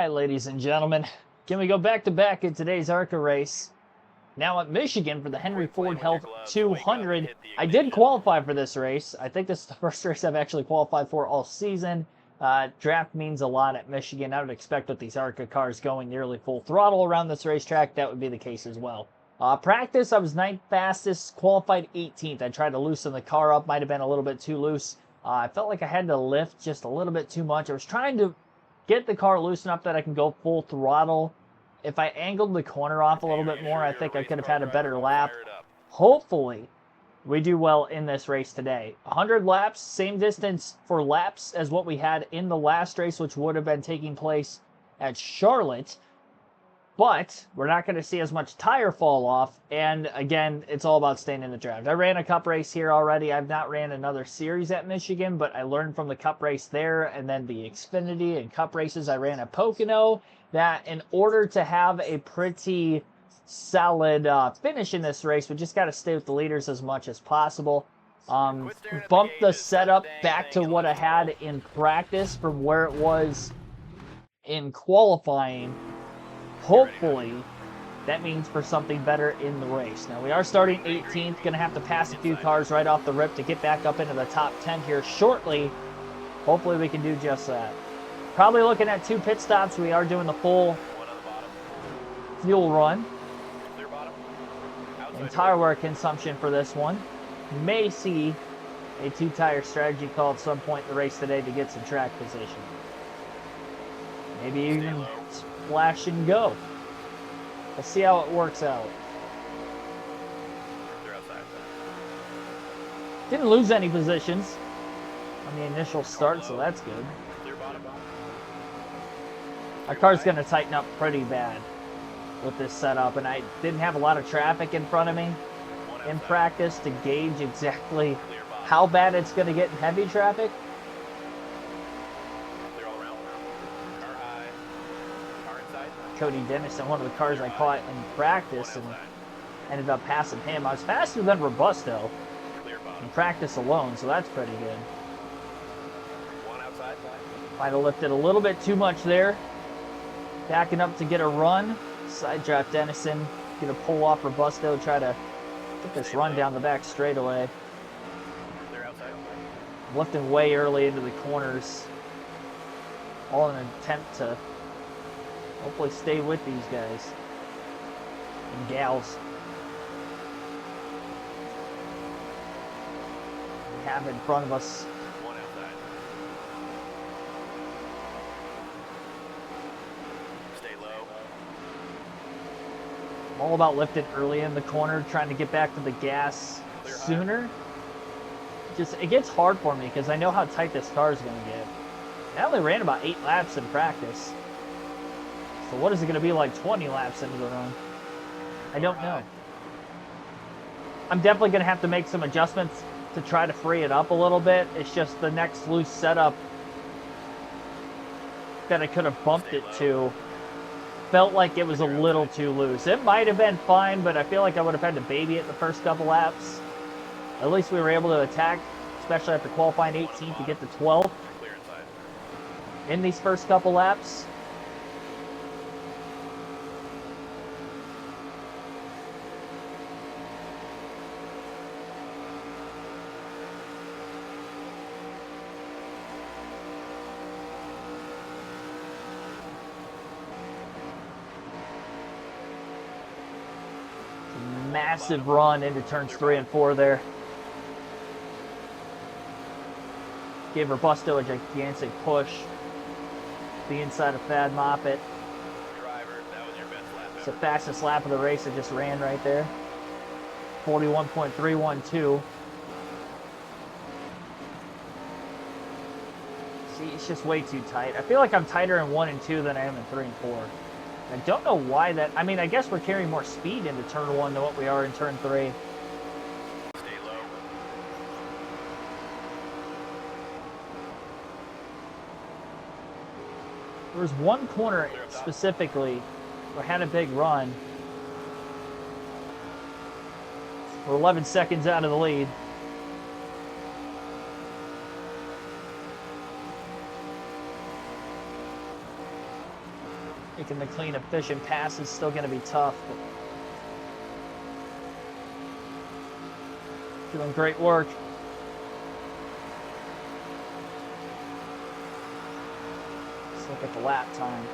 right, ladies and gentlemen, can we go back-to-back in today's ARCA race? Now at Michigan for the Henry Ford Health 200. I did qualify for this race. I think this is the first race I've actually qualified for all season. Draft means a lot at Michigan. I would expect with these ARCA cars going nearly full throttle around this racetrack, that would be the case as well. Practice, I was 9th fastest, qualified 18th. I tried to loosen the car up, might have been a little bit too loose. I felt like I had to lift just a little bit too much. I was trying to get the car loose enough that I can go full throttle. If I angled the corner off a little bit more, I think I could have had a better lap. Hopefully, we do well in this race today. 100 laps, same distance for laps as what we had in the last race, which would have been taking place at Charlotte. But we're not going to see as much tire fall off. And again, it's all about staying in the draft. I ran a cup race here already. I've not ran another series at Michigan, but I learned from the cup race there and then the Xfinity and cup races I ran at Pocono that in order to have a pretty solid finish in this race, we just got to stay with the leaders as much as possible. Bump the setup back to what I had in practice from where it was in qualifying. Hopefully, that means for something better in the race. Now, we are starting 18th. Going to have to pass a few cars right off the rip to get back up into the top 10 here shortly. Hopefully, we can do just that. Probably looking at 2 pit stops. We are doing the full fuel run. And tire wear consumption for this one. May see a 2-tire strategy call at some point in the race today to get some track position. Maybe even splash and go. We'll see how it works out. Didn't lose any positions on the initial start, so that's good. My car's going to tighten up pretty bad with this setup, and I didn't have a lot of traffic in front of me in practice to gauge exactly how bad it's going to get in heavy traffic. Cody Dennison, one of the cars I caught in practice, and ended up passing him. I was faster than Robusto in practice alone, so that's pretty good. Might have lifted a little bit too much there. Backing up to get a run. Side draft Dennison, get a pull off Robusto, try to get this run down the back straightaway. Lifting way early into the corners, all in an attempt to hopefully stay with these guys and gals. We have in front of us. All about lifting early in the corner, trying to get back to the gas sooner. It gets hard for me because I know how tight this car is going to get. I only ran about 8 laps in practice. So what is it going to be like 20 laps into the run? I don't know. I'm definitely going to have to make some adjustments to try to free it up a little bit. It's just the next loose setup that I could have bumped it to felt like it was a little too loose. It might have been fine, but I feel like I would have had to baby it the first couple laps. At least we were able to attack, especially after qualifying 18th to get to 12th in these first couple laps. Massive run into turns 3 and 4 there. Gave Robusto a gigantic push. The inside of Thad Moffitt. It's the fastest lap of the race I just ran right there. 41.312. See, it's just way too tight. I feel like I'm tighter in 1 and 2 than I am in 3 and 4. I don't know why that. I mean, I guess we're carrying more speed into turn 1 than what we are in turn 3. Stay low. There was one corner specifically where I had a big run. We're 11 seconds out of the lead. Making the clean, efficient pass is still going to be tough. But doing great work. Let's look at the lap time.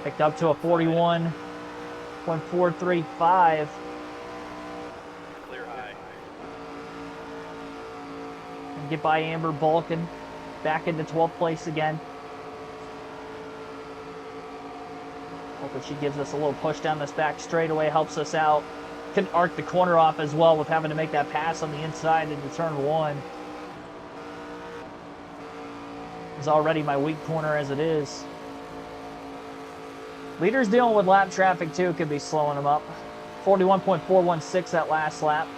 Picked up to a 41.435. Clear high. And get by Amber Balkan. Back into 12th place again. Hoping she gives us a little push down this back straightaway, helps us out. Can arc the corner off as well with having to make that pass on the inside into turn 1. It's already my weak corner as it is. Leaders dealing with lap traffic too could be slowing them up. 41.416 that last lap.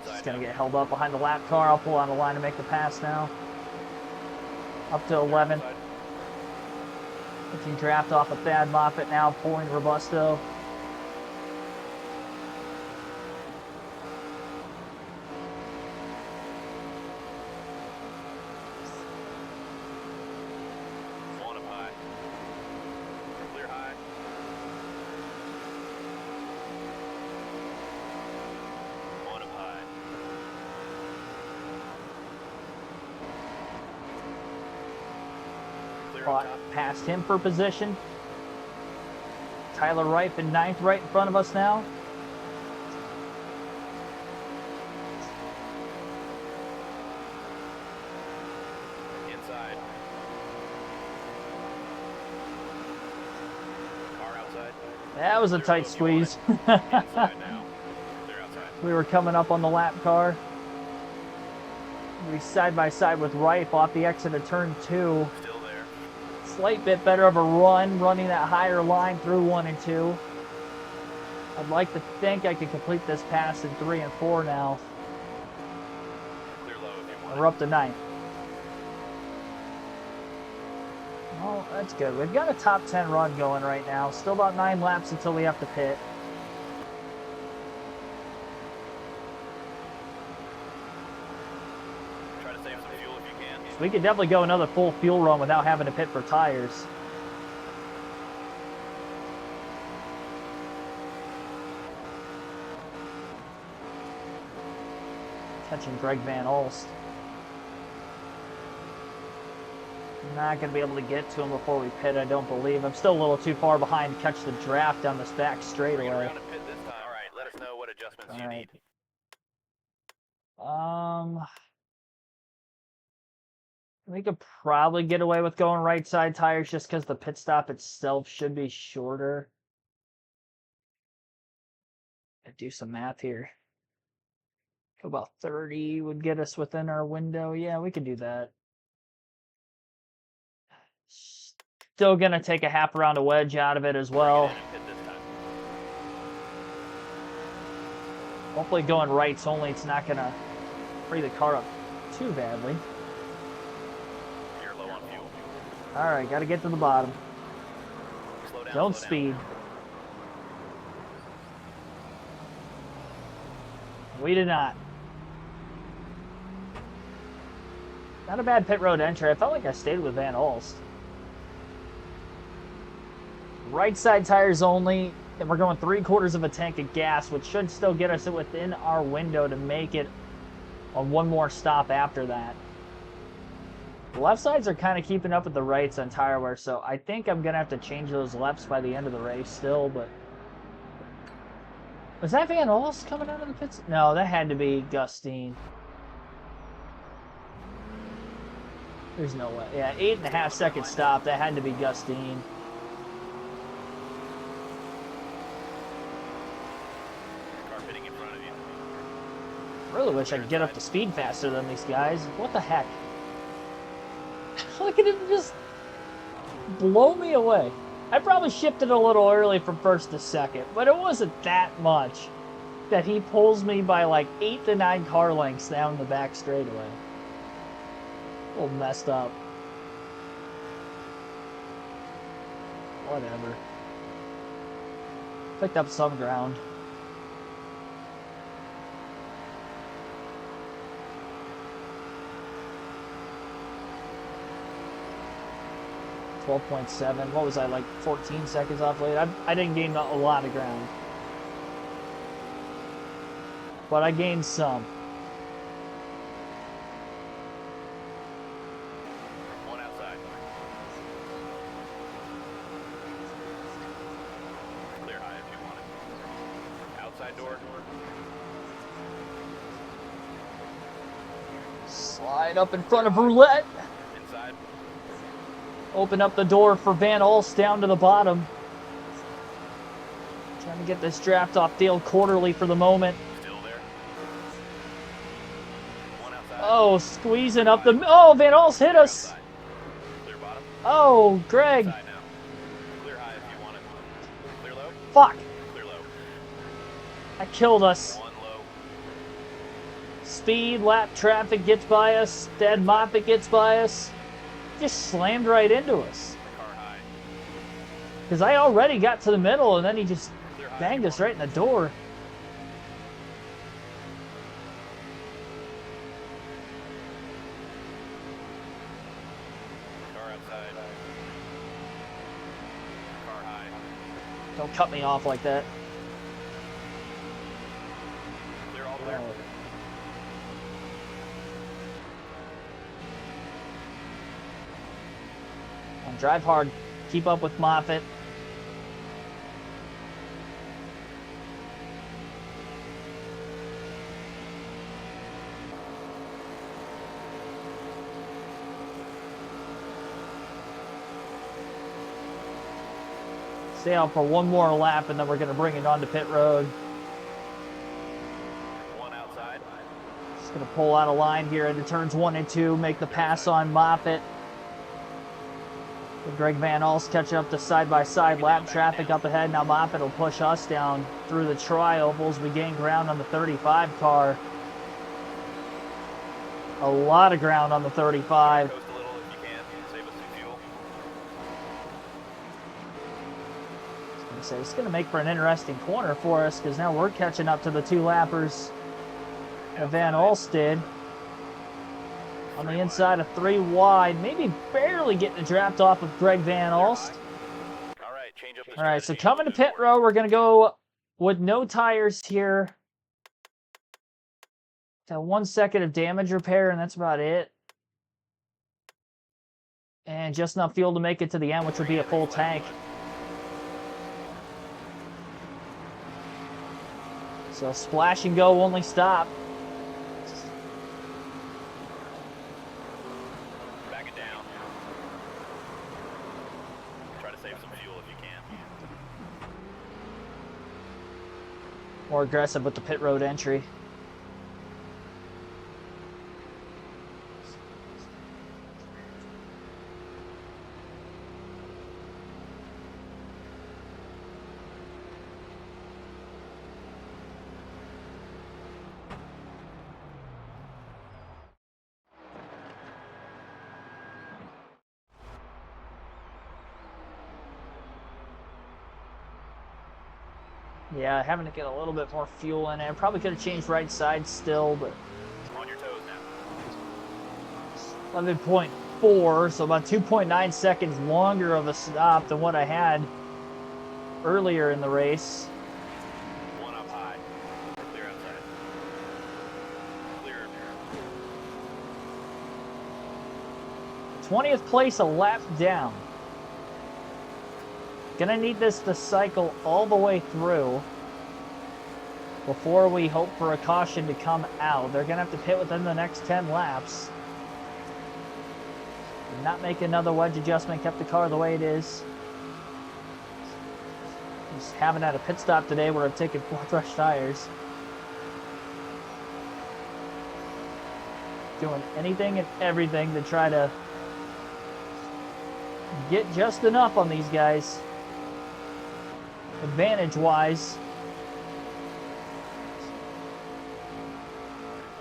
Just gonna get held up behind the lap car. I'll pull out a line to make the pass now. Up to 11. Looking draft off of Thad Moffitt now, pulling Robusto. One up high. Clear high. One up high. Clear on top. Past him for position. Tyler Ripe in 9th right in front of us now. Inside. Car outside. That was a tight squeeze. Inside now. Clear outside. We were coming up on the lap car. We side by side with Ripe off the exit of turn 2. Still there. Slight bit better of a run, running that higher line through 1 and 2. I'd like to think I could complete this pass in 3 and 4 now. Clear low if you want. We're up to 9th. Oh, that's good. We've got a top 10 run going right now. Still about 9 laps until we have to pit. Try to save some fuel if you can. So we could definitely go another full fuel run without having to pit for tires. Catching Greg Van Olst. Not going to be able to get to him before we pit, I don't believe. I'm still a little too far behind to catch the draft down this back straightaway. Bring it around and pit this time. All right, let us know what adjustments you need. We could probably get away with going right side tires just because the pit stop itself should be shorter. I'd do some math here. About 30 would get us within our window. Yeah, we could do that. Still going to take a half a round of wedge out of it as well. Hopefully going rights only, it's not going to free the car up too badly. You're low on fuel. All right, got to get to the bottom. Slow down, Don't slow speed. down. We did not. Not a bad pit road entry. I felt like I stayed with Van Olst. Right side tires only, and we're going 3/4 of a tank of gas, which should still get us within our window to make it on one more stop after that. The left sides are kind of keeping up with the rights on tire wear, so I think I'm going to have to change those lefts by the end of the race still, but... Was that Van Olst coming out of the pits? No, that had to be Gustine. There's no way. Yeah, 8.5 second stop. That had to be Gustine. Car pitting in front of you. Really wish I could get up to speed faster than these guys. What the heck? Look at him just blow me away. I probably shifted a little early from first to second, but it wasn't that much that he pulls me by like 8 to 9 car lengths down the back straightaway. A little messed up. Whatever. Picked up some ground. .7. What was I, like 14 seconds off lead? I didn't gain a lot of ground. But I gained some. One outside. Clear high if you want it. Outside door. Slide up in front of Roulette. Inside. Open up the door for Van Alst down to the bottom. Trying to get this draft off deal quarterly for the moment. Still there. One outside. Oh, squeezing up the... Oh, Van Alst hit us. Outside. Clear bottom. Oh, Greg. Inside now. Clear high if you want it. Clear low. Fuck. Clear low. That killed us. One low. Speed, lap traffic gets by us. Dead Moffat gets by us. Just slammed right into us. Car high. Because I already got to the middle, and then he just Clear high. banged us right in the door. Car outside. Car high. Don't cut me off like that. Clear all the way. Drive hard. Keep up with Moffat. Stay out for one more lap, and then we're going to bring it onto pit road. One outside. Just going to pull out a line here into turns 1 and 2, make the pass on Moffat. Greg Van Alst catching up to side-by-side lap traffic up ahead. Now Moffat will push us down through the tri-ovals. We gain ground on the 35 car. A lot of ground on the 35. Coast a little if you can. Save us some fuel. It's going to make for an interesting corner for us because now we're catching up to the 2 lappers that Van Alst did. On the inside of 3 wide, maybe barely getting a draft off of Greg Van Alst. All right, change up the All right, so strategy. coming to pit row, we're going to go with no tires here. Got 1 second of damage repair, and that's about it. And just enough fuel to make it to the end, which would be a full tank. So splash and go, only stop. Back it down. Try to save some fuel if you can. More aggressive with the pit road entry. Yeah, having to get a little bit more fuel in it. Probably could have changed right side still, but On your toes now. 11.4, so about 2.9 seconds longer of a stop than what I had earlier in the race. One up high. Clear outside. Clear. 20th place, a lap down. Gonna need this to cycle all the way through before we hope for a caution to come out. They're gonna have to pit within the next 10 laps. Not make another wedge adjustment, kept the car the way it is. Just haven't had a pit stop today where I've taken 4 fresh tires. Doing anything and everything to try to get just enough on these guys. Advantage-wise.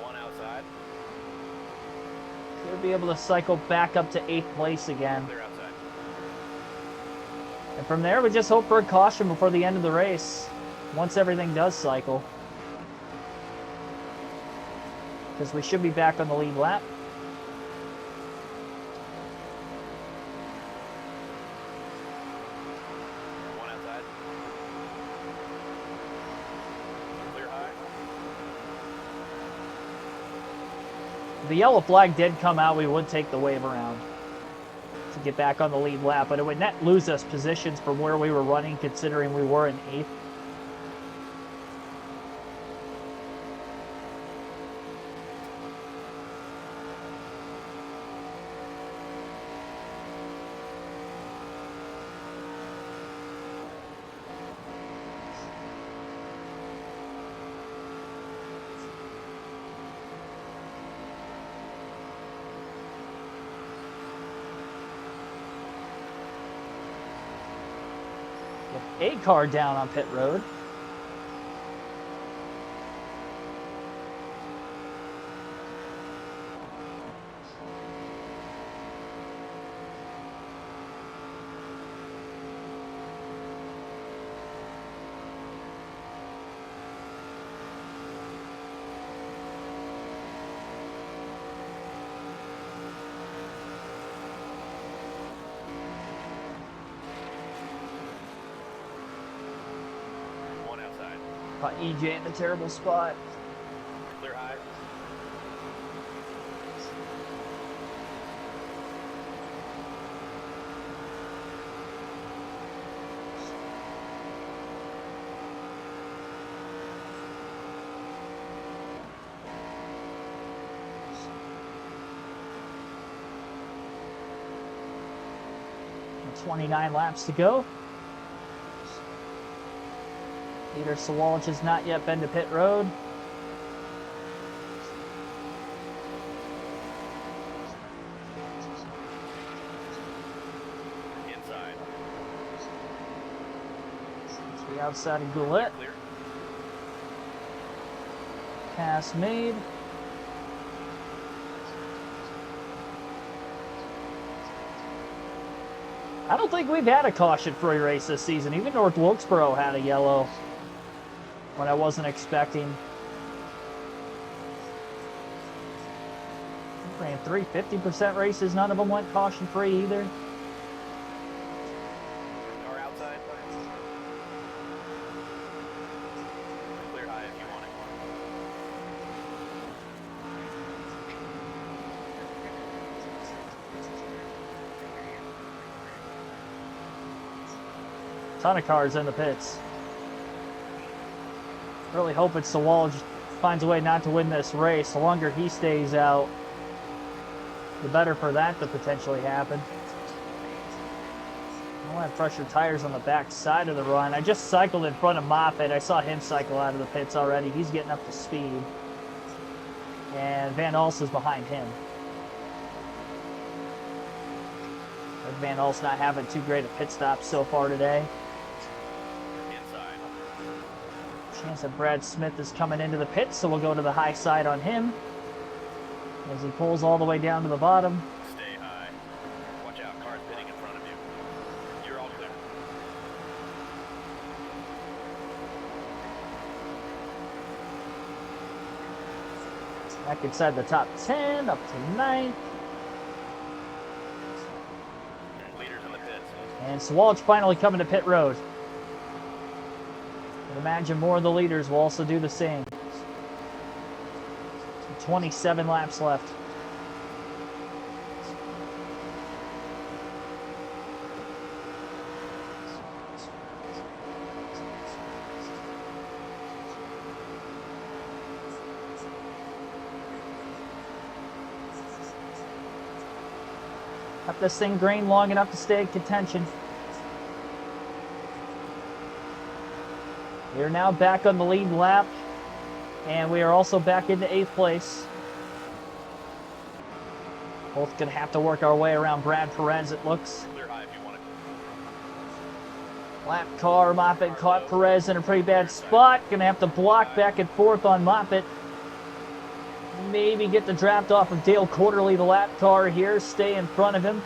One outside. Should be able to cycle back up to 8th place again. Clear outside. And from there, we just hope for a caution before the end of the race, once everything does cycle. Because we should be back on the lead lap. One outside. Clear high. If the yellow flag did come out, we would take the wave around to get back on the lead lap, but it would not lose us positions from where we were running, considering we were in 8th. A car down on pit road. One outside. Caught EJ in a terrible spot. Clear high. And 29 laps to go. Leader Sawalch has not yet been to pit road. Inside. It's the outside of Goulet. Clear. Pass made. I don't think we've had a caution-free race this season. Even North Wilkesboro had a yellow when I wasn't expecting. We ran 350% races. None of them went caution-free either. Car outside. Clear high if you want it. Ton of cars in the pits. Really hoping Sawalch finds a way not to win this race. The longer he stays out, the better for that to potentially happen. I'll have fresher tires on the back side of the run. I just cycled in front of Moffitt. I saw him cycle out of the pits already. He's getting up to speed. And Van Alst is behind him. Van Alst not having too great a pit stop so far today. Chance that Brad Smith is coming into the pit, so we'll go to the high side on him as he pulls all the way down to the bottom. Stay high. Watch out, cars pitting in front of you. You're all clear. Back inside the top 10, up to 9th. Leaders in the pits. And Sawalch finally coming to pit road. I'd imagine more of the leaders will also do the same. 27 laps left. Got this thing green long enough to stay in contention. We are now back on the lead lap, and we are also back into 8th place. Both going to have to work our way around Brad Perez, it looks. Clear high if you want it. Lap car, Moffitt caught Perez in a pretty bad spot. Going to have to block back and forth on Moffitt. Maybe get the draft off of Dale Quarterly, the lap car here. Stay in front of him.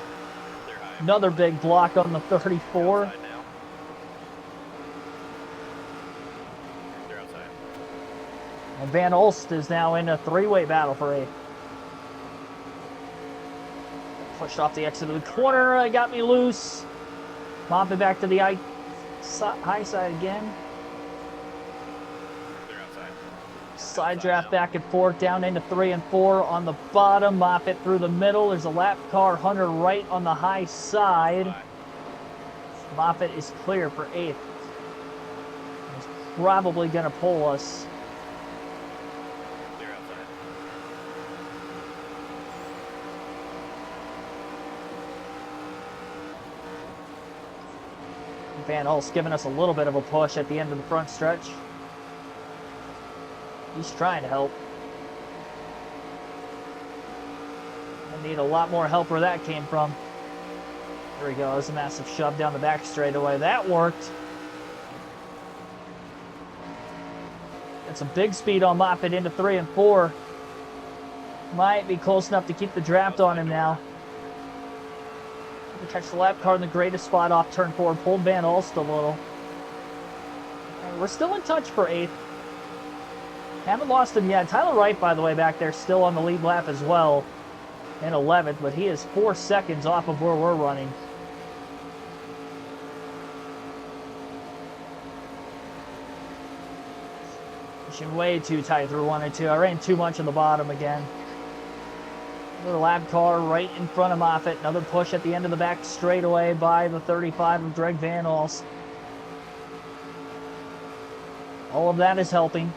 Clear high. Another big block on the 34. Outside now. And Van Olst is now in a three-way battle for 8th. Pushed off the exit of the corner, got me loose. Mopping back to the high side again. Side draft back and forth down into 3 and 4 on the bottom. Moffitt through the middle. There's a lap car. Hunter right on the high side. Moffitt is clear for 8th. He's probably going to pull us. Van Hulst giving us a little bit of a push at the end of the front stretch. He's trying to help. I need a lot more help where that came from. There we go. There's a massive shove down the back straightaway. That worked. Got some big speed on Moffitt into 3 and 4. Might be close enough to keep the draft on him now. Catch the lap car in the greatest spot off turn 4. Pulled Van Hulst a little. We're still in touch for 8th. Haven't lost him yet. Tyler Wright, by the way, back there still on the lead lap as well in 11th, but he is 4 seconds off of where we're running. Pushing way too tight through 1 and 2. I ran too much on the bottom again. Another lap car right in front of Moffitt. Another push at the end of the back straightaway by the 35 of Greg Van Hulst. All of that is helping.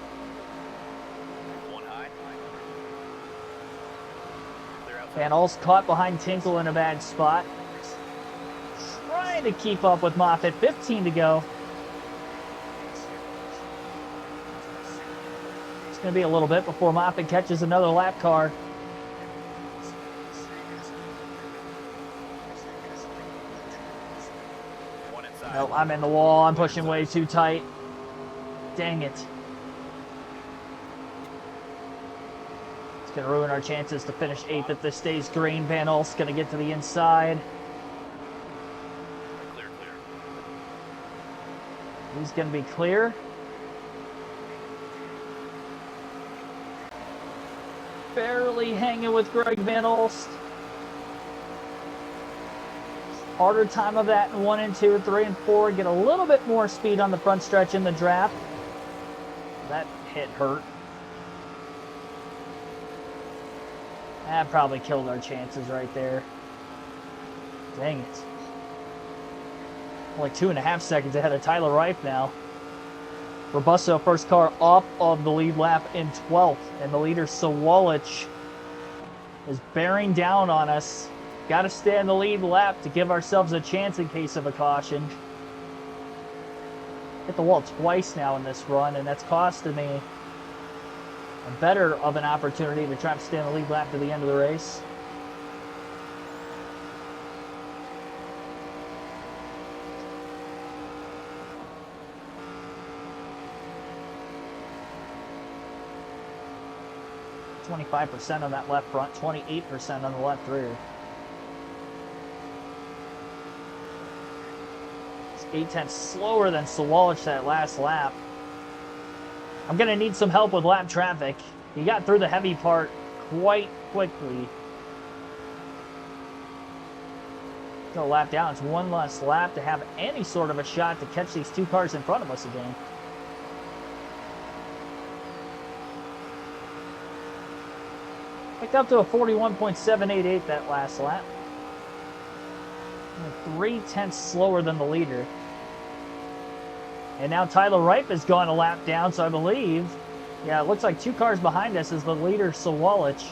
Van Hulst caught behind Tinkle in a bad spot. Trying to keep up with Moffitt. 15 to go. It's going to be a little bit before Moffitt catches another lap car. Nope, I'm in the wall. I'm pushing way too tight. Dang it. Going to ruin our chances to finish 8th if this stays green. Van Hulst's going to get to the inside. Clear. He's going to be clear. Barely hanging with Greg Van Hulst. Harder time of that in 1 and 2, 3 and 4. Get a little bit more speed on the front stretch in the draft. That hit hurt. That probably killed our chances right there. Dang it. Like 2.5 seconds ahead of Tyler Reif now. Robusto, first car off of the lead lap in 12th. And the leader, Sawalich, is bearing down on us. Got to stay in the lead lap to give ourselves a chance in case of a caution. Hit the wall twice now in this run, and that's costing me a better of an opportunity to try to stay in the lead lap to the end of the race. %25 on that left front, 28% on the left rear. It's 0.8 slower than Sawalich that last lap. I'm going to need some help with lap traffic. He got through the heavy part quite quickly. Go lap down. It's one less lap to have any sort of a shot to catch these 2 cars in front of us again. Picked up to a 41.788 that last lap. 0.3 slower than the leader. And now Tyler Reif has gone a lap down, so I believe, yeah, it looks like 2 cars behind us is the leader, Sawalich.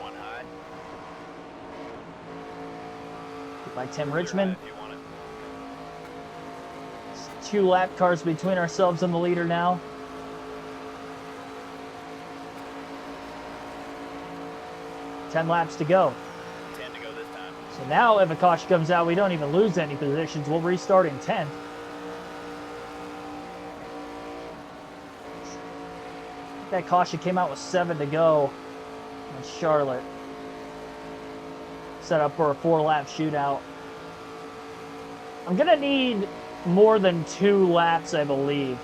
One high. By Tim Richmond. 2 lap cars between ourselves and the leader now. Ten laps to go. 10 to go this time. So now if a caution comes out, we don't even lose any positions. We'll restart in 10th. That caution came out with 7 to go in Charlotte. Set up for a 4-lap shootout. I'm going to need more than 2 laps, I believe,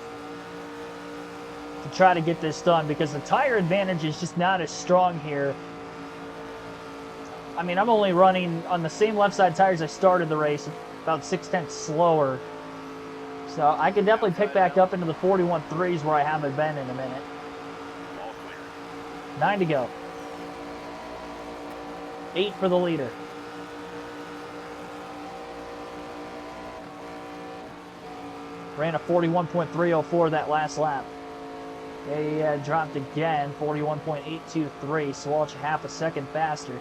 to try to get this done, because the tire advantage is just not as strong here. I mean, I'm only running on the same left side tires I started the race, about 6/10 slower. So I can definitely pick back up into the 41.3s where I haven't been in a minute. 9 to go. 8 for the leader. Ran a 41.304 that last lap. They dropped again, 41.823, so Walsh half a second faster.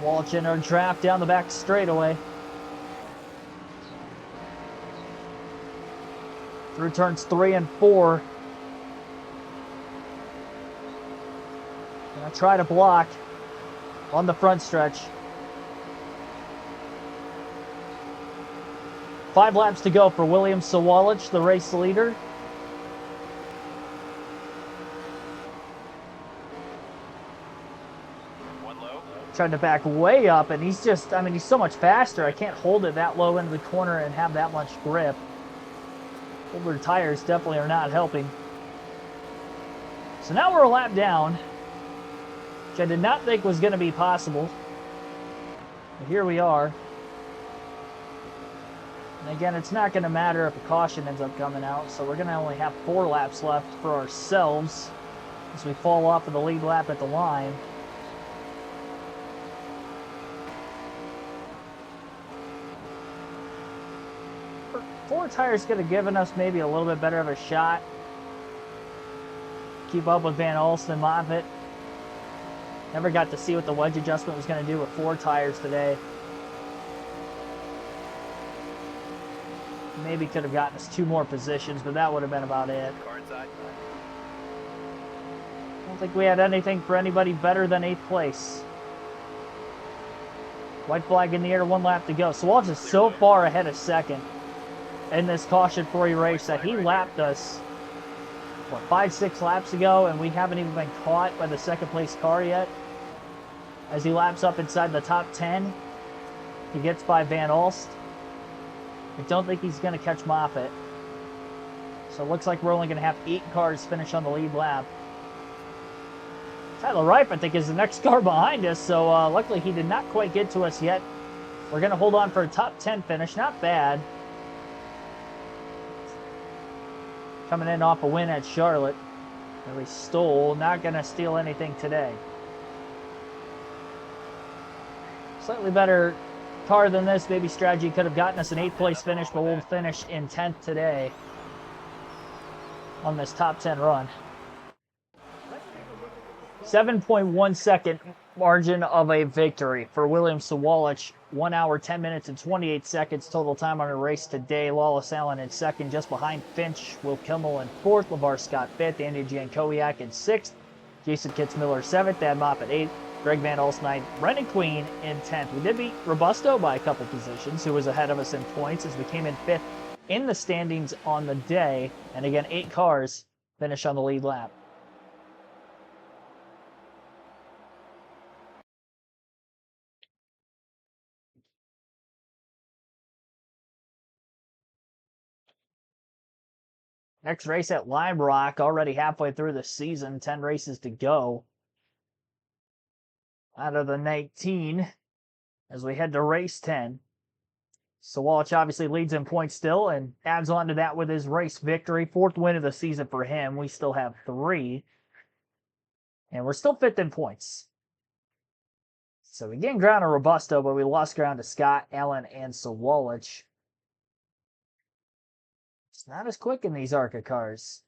Walsh in our draft down the back straightaway. Through turns 3 and 4. Gonna try to block on the front stretch. 5 laps to go for William Sawalich, the race leader. Tried to back way up, and he's just, I mean, he's so much faster. I can't hold it that low into the corner and have that much grip. Older tires definitely are not helping. So now we're a lap down, which I did not think was going to be possible. But here we are. And again, it's not going to matter if a caution ends up coming out, so we're going to only have 4 laps left for ourselves as we fall off of the lead lap at the line. Four tires could have given us maybe a little bit better of a shot. Keep up with Van Alst and Moffitt. Never got to see what the wedge adjustment was going to do with 4 tires today. Maybe could have gotten us 2 more positions, but that would have been about it. I don't think we had anything for anybody better than 8th place. White flag in the air, 1 lap to go. So Walsh is so far ahead of second in this caution-free race that he lapped us, what, 5-6 laps ago, and we haven't even been caught by the second place car yet. As he laps up inside the top 10, he gets by Van Alst. I don't think he's going to catch Moffitt. So it looks like we're only going to have 8 cars finish on the lead lap. Tyler Reif, I think, is the next car behind us, so luckily he did not quite get to us yet. We're going to hold on for a top 10 finish. Not bad. Coming in off a win at Charlotte. Really stole. Not going to steal anything today. Slightly better car than this. Maybe strategy could have gotten us an 8th place finish, but we'll finish in 10th today on this top 10 run. 7.1 second margin of a victory for William Sawalich. 1 hour, 10 minutes, and 28 seconds total time on the race today. Lawless Allen in second, just behind Finch. Will Kimmel in fourth. LeVar Scott fifth. Andy Jankowiak in sixth. Jason Kitzmiller seventh. Thad Moffitt eighth. Greg Van Alst ninth. Brendan Queen in 10th. We did beat Robusto by a couple positions, who was ahead of us in points as we came in 5th in the standings on the day. And again, 8 cars finish on the lead lap. Next race at Lime Rock, already halfway through the season, 10 races to go out of the 19 as we head to race 10. Sawalich obviously leads in points still and adds on to that with his race victory. 4th win of the season for him. We still have 3. And we're still 5th in points. So we gained ground on Robusto, but we lost ground to Scott, Allen, and Sawalich. It's not as quick in these ARCA cars.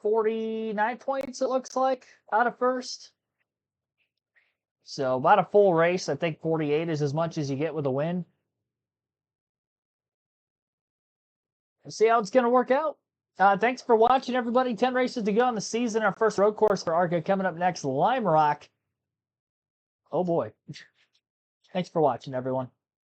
49 points, it looks like, out of first. So about a full race. I think 48 is as much as you get with a win. We'll see how it's going to work out. Thanks for watching, everybody. 10 races to go in the season. Our first road course for ARCA coming up next, Lime Rock. Oh, boy. Thanks for watching, everyone.